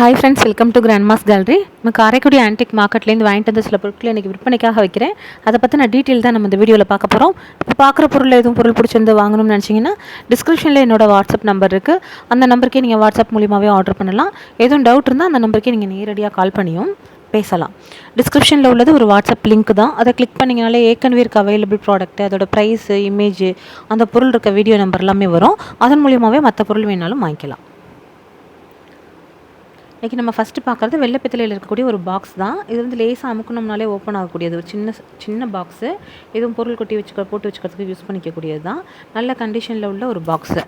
Hi friends, welcome to grandma's gallery. நம்ம Karaikudi antique மார்க்கெட்லேருந்து வாங்கிட்டு வந்த சில பொருட்களை இன்றைக்கி விற்பனைக்காக வைக்கிறேன். அதை பற்றி நான் டீட்டெயில் தான் நம்ம இந்த வீடியோவில் பார்க்க போகிறோம். இப்போ பார்க்குற பொருள் எதுவும் பொருள் பிடிச்சிருந்து வாங்கணும்னு நினச்சிங்கன்னா டிஸ்கிரிப்ஷனில் என்னோட வாட்ஸ்அப் நம்பர் இருக்குது. அந்த நம்பருக்கே நீங்கள் வாட்ஸ்அப் மூலியமாகவே ஆர்டர் பண்ணலாம். எதுவும் டவுட் இருந்தால் அந்த நம்பருக்கே நீங்கள் நேரடியாக கால் பண்ணியும் பேசலாம். டிஸ்கிரிப்ஷனில் உள்ளது ஒரு வாட்ஸ்அப் லிங்க் தான். அதை கிளிக் பண்ணிங்கனாலே ஏற்கனவே இருக்க அவைலபிள் ப்ராடக்ட்டு, அதோட ப்ரைஸு, இமேஜ், அந்த பொருள் இருக்க வீடியோ நம்பர் எல்லாமே வரும். அதன் மூலியமாகவே மற்ற பொருள் வேணாலும் வாங்கிக்கலாம். இன்றைக்கி நம்ம ஃபஸ்ட்டு பார்க்குறது வெள்ளை பித்தளையில் இருக்கக்கூடிய ஒரு பாக்ஸ் தான். இது வந்து லேசாக அமுக்கணும்னாலே ஓப்பன் ஆகக்கூடியது ஒரு சின்ன பாக்ஸு. எதுவும் பொருள் கொட்டி போட்டு வச்சுக்கிறதுக்கு யூஸ் பண்ணிக்கக்கூடியது தான். நல்ல கண்டிஷனில் உள்ள ஒரு பாக்ஸு.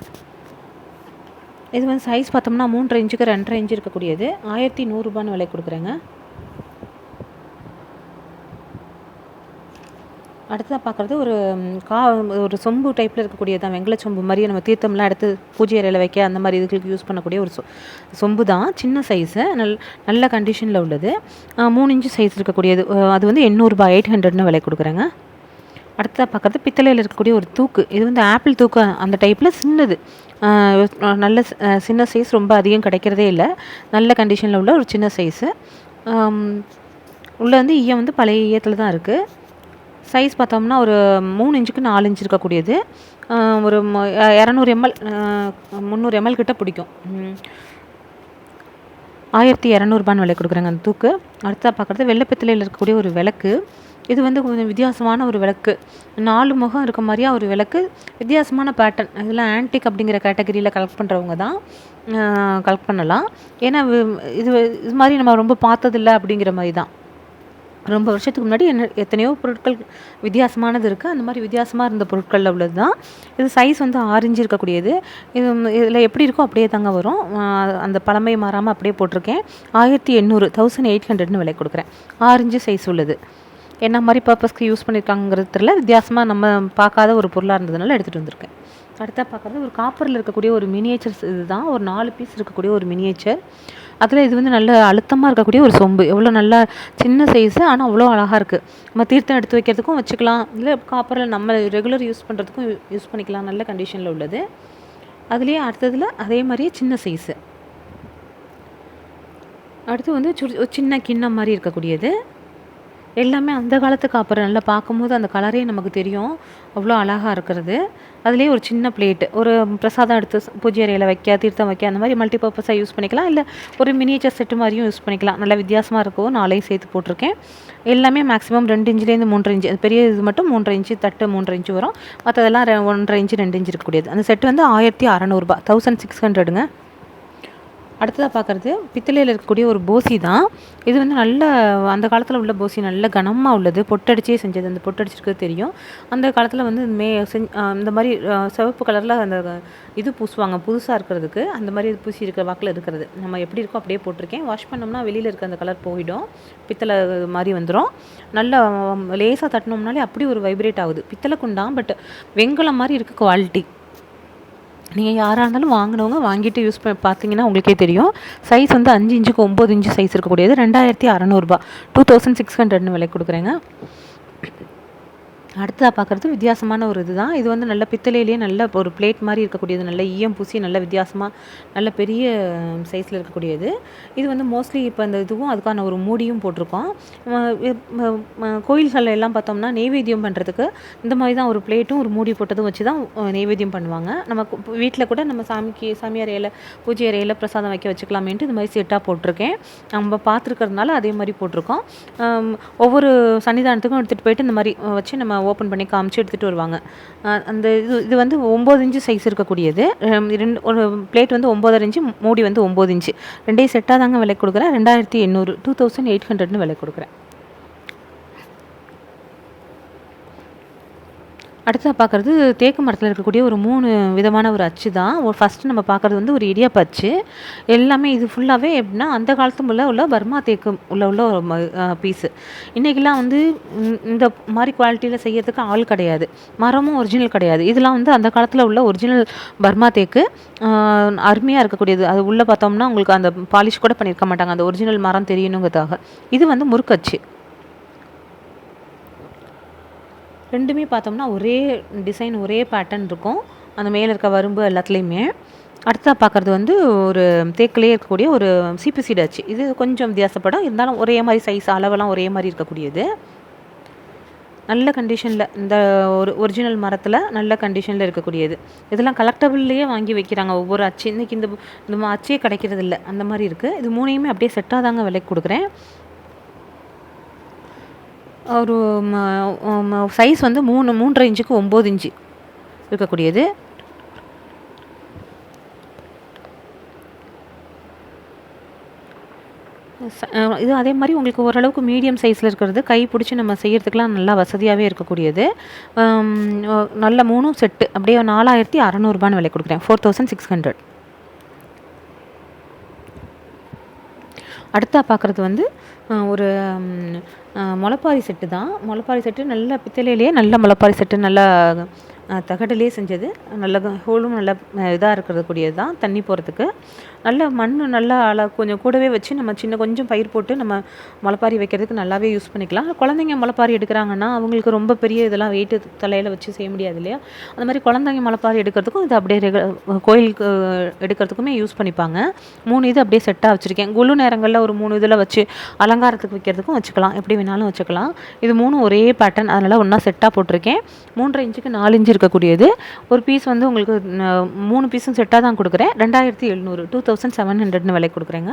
இது வந்து சைஸ் பார்த்தோம்னா 3.5 இன்ச்சுக்கு 2.5 இன்ச்சு இருக்கக்கூடியது. 1100 விலை கொடுக்குறேங்க. அடுத்ததாக பார்க்குறது ஒரு சொம்பு டைப்பில் இருக்கக்கூடியது தான். வெங்கல சொம்பு மாதிரி நம்ம தீர்த்தம்லாம் எடுத்து பூஜை அறையில் வைக்க அந்த மாதிரி இதுகளுக்கு யூஸ் பண்ணக்கூடிய ஒரு சொம்பு தான். சின்ன சைஸு, நல்ல கண்டிஷனில் உள்ளது. 3 இன்ச்சு சைஸ் இருக்கக்கூடியது. அது வந்து 800 800 விலை கொடுக்குறேங்க. அடுத்ததாக பார்க்குறது பித்தளையில் இருக்கக்கூடிய ஒரு தூக்கு. இது வந்து ஆப்பிள் தூக்கு அந்த டைப்பில் சின்னது. நல்ல சின்ன சைஸ், ரொம்ப அதிகம் கிடைக்கிறதே இல்லை. நல்ல கண்டிஷனில் உள்ள ஒரு சின்ன சைஸு. உள்ளே வந்து ஈயம் வந்து பழைய ஈயத்தில் தான் இருக்குது. சைஸ் பார்த்தோம்னா ஒரு 3 இன்ச்சுக்கு 4 இன்ச்சு இருக்கக்கூடியது. ஒரு 200 ml 300 ml கிட்ட பிடிக்கும். 1200 விலை கொடுக்குறாங்க அந்த தூக்கு. அடுத்ததாக பார்க்குறது வெள்ளை பித்தளையில் இருக்கக்கூடிய ஒரு விளக்கு. இது வந்து கொஞ்சம் வித்தியாசமான ஒரு விளக்கு. 4 முகம் இருக்க மாதிரியா ஒரு விளக்கு. வித்தியாசமான பேட்டர்ன். இதெல்லாம் ஆன்டிக் அப்படிங்கிற கேட்டகரியில் கலெக்ட் பண்ணுறவங்க தான் கலெக்ட் பண்ணலாம். ஏன்னா இது மாதிரி நம்ம ரொம்ப பார்த்ததில்லை அப்படிங்கிற மாதிரி தான். ரொம்ப வருஷத்துக்கு முன்னாடி எத்தனையோ பொருட்கள் வித்தியாசமானது இருக்குது. அந்த மாதிரி வித்தியாசமாக இருந்த பொருட்களில் உள்ளது தான். இது சைஸ் வந்து 6 இன்ச்சு இருக்கக்கூடியது. இதில் எப்படி இருக்கோ அப்படியே தாங்க வரும். அந்த பழமை மாறாமல் அப்படியே போட்டிருக்கேன். 1800 விலை கொடுக்குறேன். 6 இன்ச்சு சைஸ் உள்ளது. என்ன மாதிரி பர்பஸ்க்கு யூஸ் பண்ணியிருக்காங்கிறதுல வித்தியாசமாக நம்ம பார்க்காத ஒரு பொருளாக இருந்ததுனால எடுத்துகிட்டு வந்திருக்கேன். அடுத்தா பார்க்குறது ஒரு காப்பரில் இருக்கக்கூடிய ஒரு மினியேச்சர்ஸ். இது தான் ஒரு 4 பீஸ் இருக்கக்கூடிய ஒரு மினியேச்சர். அதில் இது வந்து நல்ல அழுத்தமாக இருக்கக்கூடிய ஒரு சொம்பு. எவ்வளோ நல்லா சின்ன சைஸு, ஆனால் அவ்வளோ அழகாக இருக்குது. நம்ம தீர்த்தம் எடுத்து வைக்கிறதுக்கும் வச்சுக்கலாம், இல்லை காப்பரில் நம்ம ரெகுலர் யூஸ் பண்ணுறதுக்கும் யூஸ் பண்ணிக்கலாம். நல்ல கண்டிஷனில் உள்ளது. அதுலேயே அடுத்ததில் அதே மாதிரியே சின்ன சைஸு. அடுத்து வந்து சின்ன கிண்ணம் மாதிரி இருக்கக்கூடியது. எல்லாமே அந்த காலத்து காப்பர். நல்லா பார்க்கும்போது அந்த கலரே நமக்கு தெரியும், அவ்வளோ அழகாக இருக்கிறது. அதுலேயே ஒரு சின்ன பிளேட்டு, ஒரு பிரசாதம் எடுத்து பூஜை அறையில் வைக்க, தீர்த்தம் வைக்க, அந்த மாதிரி மல்டி பர்பஸாக யூஸ் பண்ணிக்கலாம். இல்லை ஒரு மினியேச்சர் செட்டு மாதிரியும் யூஸ் பண்ணிக்கலாம். நல்லா வித்தியாசமாக இருக்கும். 4 சேர்த்து போட்டிருக்கேன். எல்லாமே மேக்ஸிமம் 2 இன்ச்சுலேருந்து 3.5 இன்ச்சு. பெரிய இது மட்டும் 3.5 இன்ச்சு, தட்டு 3.5 இன்ச்சு வரும். மற்றதெல்லாம் 1.5 இன்ச்சு 2 இன்ச்சு இருக்கக்கூடியது. அந்த செட்டு வந்து 1600 1600ங்க. அடுத்ததாக பார்க்குறது பித்தளையில் இருக்கக்கூடிய ஒரு போசி தான். இது வந்து நல்ல அந்த காலத்தில் உள்ள போசி, நல்ல கனமாக உள்ளது. பொட்டடிச்சே செஞ்சது. அந்த பொட்டடிச்சிருக்கிறது தெரியும். அந்த காலத்தில் வந்து இந்த மாதிரி சிவப்பு கலரில் அந்த இது பூசுவாங்க புதுசாக இருக்கிறதுக்கு. அந்த மாதிரி இது பூசி இருக்கிற வாக்கில் இருக்கிறது. நம்ம எப்படி இருக்கோ அப்படியே போட்டிருக்கேன். வாஷ் பண்ணோம்னா வெளியில் இருக்க அந்த கலர் போயிடும். பித்தளை மாதிரி வந்துடும். நல்லா லேசாக தட்டினோம்னாலே அப்படி ஒரு வைப்ரேட் ஆகுது. பித்தளை குண்டான், பட் வெங்கலம் மாதிரி இருக்குது குவாலிட்டி. நீங்கள் யாராக இருந்தாலும் வாங்கினவங்க வாங்கிட்டு யூஸ் பண்ணி பார்த்தீங்கன்னா உங்களுக்கே தெரியும். சைஸ் வந்து 5 இன்ச்சுக்கு 9 இன்ச்சு சைஸ் இருக்கக்கூடியது. 2600 2600 விலை கொடுக்குறேங்க. அடுத்ததாக பார்க்குறது வித்தியாசமான ஒரு இது தான். இது வந்து நல்ல பித்தளையிலேயே நல்ல ஒரு பிளேட் மாதிரி இருக்கக்கூடியது. நல்ல ஈயம் பூசி நல்ல வித்தியாசமாக நல்ல பெரிய சைஸில் இருக்கக்கூடியது. இது வந்து மோஸ்ட்லி இப்போ அந்த இதுவும் அதுக்கான ஒரு மூடியும் போட்டிருக்கோம். கோயில்கள் எல்லாம் பார்த்தோம்னா நெய்வேத்தியம் பண்ணுறதுக்கு இந்த மாதிரி தான் ஒரு பிளேட்டும் ஒரு மூடி போட்டதும் வச்சு தான் நெய்வேத்தியம் பண்ணுவாங்க. நம்ம வீட்டில் கூட நம்ம சாமி அறையில் பூஜை அறையில் பிரசாதம் வச்சுக்கலாமேன்ட்டு இது மாதிரி செட்டாக போட்டிருக்கேன். நம்ம பார்த்துருக்கறதுனால அதே மாதிரி போட்டிருக்கோம். ஒவ்வொரு சன்னிதானத்துக்கும் எடுத்துகிட்டு போயிட்டு இந்த மாதிரி வச்சு நம்ம ஓப்பன் பண்ணி காமிச்சு எடுத்துகிட்டு வருவாங்க. அந்த இது வந்து 9 இன்ச்சு சைஸ் இருக்கக்கூடியது. ஒரு பிளேட் வந்து 9.5 இன்ச்சு, மூடி வந்து 9 இன்ச்சு. 2 செட்டாக தாங்க விலை கொடுக்குறேன். 2800 2800 விலை கொடுக்குறேன். அடுத்ததாக பார்க்குறது தேக்கு மரத்தில் இருக்கக்கூடிய ஒரு 3 விதமான ஒரு அச்சு தான். ஃபஸ்ட்டு நம்ம பார்க்குறது வந்து ஒரு இடியாப்ப அச்சு. எல்லாமே இது ஃபுல்லாகவே எப்படின்னா அந்த காலத்து உள்ள பர்மா தேக்கு உள்ள ஒரு பீஸு. இன்றைக்கெல்லாம் வந்து இந்த மாதிரி குவாலிட்டியில் செய்யறதுக்கு ஆள் கிடையாது. மரமும் ஒரிஜினல் கிடையாது. இதெல்லாம் வந்து அந்த காலத்தில் உள்ள ஒரிஜினல் பர்மா தேக்கு. அருமையாக இருக்கக்கூடியது. அது உள்ளே பார்த்தோம்னா உங்களுக்கு அந்த பாலிஷ் கூட பண்ணியிருக்க மாட்டாங்க. அந்த ஒரிஜினல் மரம் தெரியணுங்கிறதுக்காக. இது வந்து முறுக்கச்சு. ரெண்டுமே பார்த்தோம்னா ஒரே டிசைன், ஒரே பேட்டர்ன் இருக்கும். அந்த மேலே இருக்க வரும்பு எல்லாத்துலேயுமே அடுத்ததாக பார்க்குறது வந்து ஒரு தேக்கிலே இருக்கக்கூடிய ஒரு சீப்பு சீடு ஆச்சு. இது கொஞ்சம் வித்தியாசப்படும், இருந்தாலும் ஒரே மாதிரி சைஸ் அளவெல்லாம் ஒரே மாதிரி இருக்கக்கூடியது. நல்ல கண்டிஷனில், இந்த ஒரு ஒரிஜினல் மரத்தில் நல்ல கண்டிஷனில் இருக்கக்கூடியது. இதெல்லாம் கலெக்டபிள்லேயே வாங்கி வைக்கிறாங்க ஒவ்வொரு அச்சு. இன்றைக்கி இந்த அச்சே கிடைக்கிறது இல்லை, அந்த மாதிரி இருக்குது. இது மூணையுமே அப்படியே செட்டாக தாங்க விலைக்கு கொடுக்குறேன். ஒரு சைஸ் வந்து 3.5 இன்ச்சுக்கு 9 இன்ச்சு இருக்கக்கூடியது. இது அதே மாதிரி உங்களுக்கு ஓரளவுக்கு மீடியம் சைஸில் இருக்கிறது, கை பிடிச்சி நம்ம செய்கிறதுக்கெலாம் நல்லா வசதியாகவே இருக்கக்கூடியது. நல்ல 3 செட்டு அப்படியே 4600 விலை கொடுக்குறேன், 4600. அடுத்தா பார்க்குறது வந்து ஒரு முளைப்பாரி செட்டு தான். முளைப்பாரி செட்டு நல்ல பித்தளையிலேயே நல்ல முளைப்பாரி செட்டு, நல்லா தகடுலேயே செஞ்சது. நல்ல ஹோலும் நல்ல இதாக இருக்கிறது கூடியது தான், தண்ணி போகிறதுக்கு. நல்ல மண் நல்லா கொஞ்சம் கூடவே வச்சு நம்ம கொஞ்சம் பயிர் போட்டு நம்ம முளைப்பாரி வைக்கிறதுக்கு நல்லாவே யூஸ் பண்ணிக்கலாம். குழந்தைங்க முளைப்பாரி எடுக்கிறாங்கன்னா அவங்களுக்கு ரொம்ப பெரிய இதெல்லாம் வெயிட்டு தலையில் வச்சு செய்ய முடியாது இல்லையா? அந்த மாதிரி குழந்தைங்க முளைப்பாரி எடுக்கிறதுக்கும் இது அப்படியே கோயிலுக்கு எடுக்கிறதுக்குமே யூஸ் பண்ணிப்பாங்க. 3 இது அப்படியே செட்டாக வச்சுருக்கேன். குழு நேரங்களில் ஒரு 3 இதில் வச்சு அலங்காரத்துக்கு வைக்கிறதுக்கும் வச்சுக்கலாம், எப்படி வேணாலும் வச்சுக்கலாம். இது 3 ஒரே பேட்டர்ன், அதனால் ஒன்றா செட்டாக போட்டிருக்கேன். 3.5 இன்ச்சுக்கு 4 இன்ச்சு இருக்கக்கூடியது. ஒரு பீஸ் வந்து உங்களுக்கு 3 பீஸும் செட்டாக தான் கொடுக்குறேன். 2700, 2700 விலை கொடுக்குறேங்க.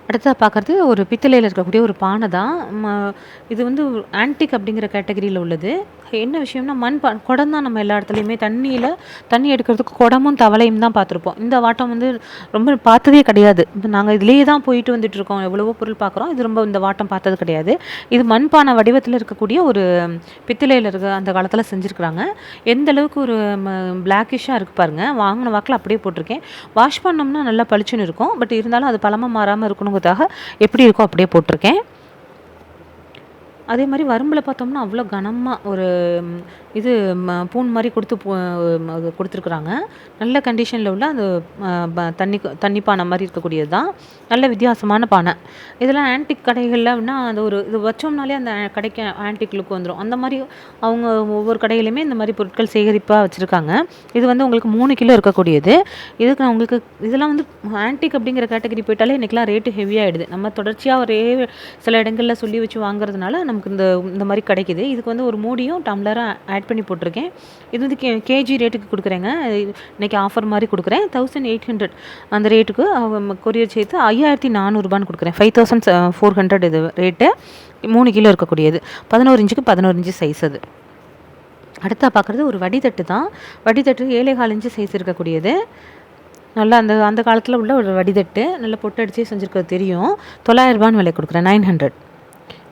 அடுத்ததாக பார்க்குறது ஒரு பித்தளையில் இருக்கக்கூடிய ஒரு பானை தான். இது வந்து ஆன்டிக் அப்படிங்கிற கேட்டகரியில் உள்ளது. என்ன விஷயம்னா குடம் தான். நம்ம எல்லா இடத்துலையுமே தண்ணி எடுக்கிறதுக்கு குடமும் தவளையும் தான் பார்த்துருப்போம். இந்த வாட்டம் வந்து ரொம்ப பார்த்ததே கிடையாது. நாங்கள் இதுலேயே தான் போயிட்டு வந்துட்டுருக்கோம், எவ்வளவோ பொருள் பார்க்குறோம். இது ரொம்ப இந்த வாட்டம் பார்த்தது கிடையாது. இது மண்பானை வடிவத்தில் இருக்கக்கூடிய ஒரு பித்தளையில் அந்த காலத்தில் செஞ்சுருக்குறாங்க. எந்த அளவுக்கு ஒரு பிளாக்கிஷாக இருக்குது பாருங்கள். வாங்கின வாக்கில் அப்படியே போட்டிருக்கேன். வாஷ் பண்ணோம்னா நல்லா பளிச்சுன்னு இருக்கும், பட் இருந்தாலும் அது பழமை மாறாமல் இருக்கணுங்கிறதுக்காக எப்படி இருக்கோ அப்படியே போட்டிருக்கேன். அதே மாதிரி வரும்பில் பார்த்தோம்னா அவ்வளோ கனமாக ஒரு இது பூன் மாதிரி கொடுத்துருக்குறாங்க. நல்ல கண்டிஷனில் உள்ள அந்த தண்ணி பானை மாதிரி இருக்கக்கூடியது தான். நல்ல வித்தியாசமான பானை. இதெல்லாம் ஆன்டிக் கடைகளில் அப்படின்னா அந்த ஒரு இது வச்சோம்னாலே அந்த கடைக்கு ஆன்டிக் லுக் வந்துடும். அந்த மாதிரி அவங்க ஒவ்வொரு கடையிலையுமே இந்த மாதிரி பொருட்கள் சேகரிப்பாக வச்சுருக்காங்க. இது வந்து உங்களுக்கு 3 கிலோ இருக்கக்கூடியது. இதுக்கு நான் உங்களுக்கு இதெல்லாம் வந்து ஆன்டிக் அப்படிங்கிற கேட்டகரி போயிட்டாலே இன்றைக்கெலாம் ரேட்டு ஹெவியாகிடுது. நம்ம தொடர்ச்சியாக ஒரே சில இடங்களில் சொல்லி வச்சு வாங்குறதுனால நமக்கு இந்த மாதிரி கிடைக்கிது. இதுக்கு வந்து ஒரு மூடியும் டம்ளரும் ஆட் பண்ணி போட்டிருக்கேன். இது வந்து கேஜி ரேட்டுக்கு கொடுக்குறேங்க. இன்றைக்கி ஆஃபர் மாதிரி கொடுக்குறேன். 1800 அந்த ரேட்டுக்கு கொரியர் சேர்த்து 5400 கொடுக்குறேன். 5400 இது ரேட்டு. 3 கிலோ இருக்கக்கூடியது. 11 இன்ச்சுக்கு 11 இன்ச்சு சைஸ் அது. அடுத்தா பார்க்குறது ஒரு வடிதட்டு தான். வடிதட்டு 7.25 இன்ச்சு சைஸ் இருக்கக்கூடியது. நல்லா அந்த காலத்தில் உள்ள ஒரு வடிதட்டு, நல்லா பொட்டு அடிச்சே செஞ்சுருக்கிறது தெரியும். 900 விலை கொடுக்குறேன், 900.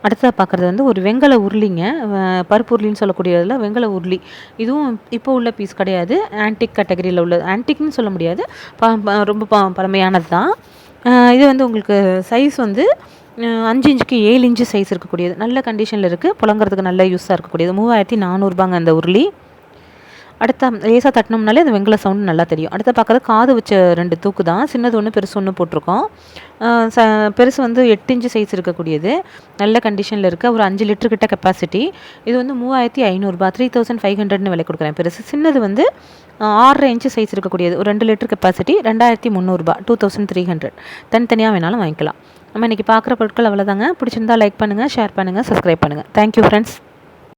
அடுத்ததாக பார்க்குறது வந்து ஒரு வெங்கல உருளிங்க. பருப்பு உருளின்னு சொல்லக்கூடியதில் வெங்கல உருளி. இதுவும் இப்போ உள்ள பீஸ் கிடையாது, ஆன்டிக் கேட்டகரியில் உள்ளது. ஆன்டிக்னு சொல்ல முடியாது, ரொம்ப பழமையானது தான். இது வந்து உங்களுக்கு சைஸ் வந்து 5 இன்ச்சுக்கு 7 இன்ச்சு சைஸ் இருக்கக்கூடியது. நல்ல கண்டிஷனில் இருக்குது, புழங்குறதுக்கு நல்ல யூஸாக இருக்கக்கூடியது. 3400 அந்த உருளி. அடுத்த லேசாக தட்டினோம்னாலே அந்த வெங்கல சவுண்டு நல்லா தெரியும். அடுத்த பார்க்குறது காது வச்ச 2 தூக்கு தான். சின்னது ஒன்று பெருசு ஒன்று போட்டிருக்கோம். பெருசு வந்து 8 இன்ச்சு சைஸ் இருக்கக்கூடியது. நல்ல கண்டிஷனில் இருக்குது. ஒரு 5 லிட்டர் கிட்ட கெப்பாசிட்டி. இது வந்து 3500, 3500 விலை கொடுக்குறேன். பெருசு. சின்னது வந்து 6.5 இன்ச்சு சைஸ் இருக்கக்கூடியது. ஒரு 2 லிட்டர் கெப்பாசிட்டி, 2300, 2300. தனித்தனியாக வேணாலும் வாங்கிக்கலாம். நம்ம இன்றைக்கி பார்க்குற பொருட்கள் அவ்வளோதாங்க. பிடிச்சிருந்தா லைக் பண்ணுங்கள், ஷேர் பண்ணுங்கள், சப்ஸ்கிரைப் பண்ணுங்கள். Thank you friends.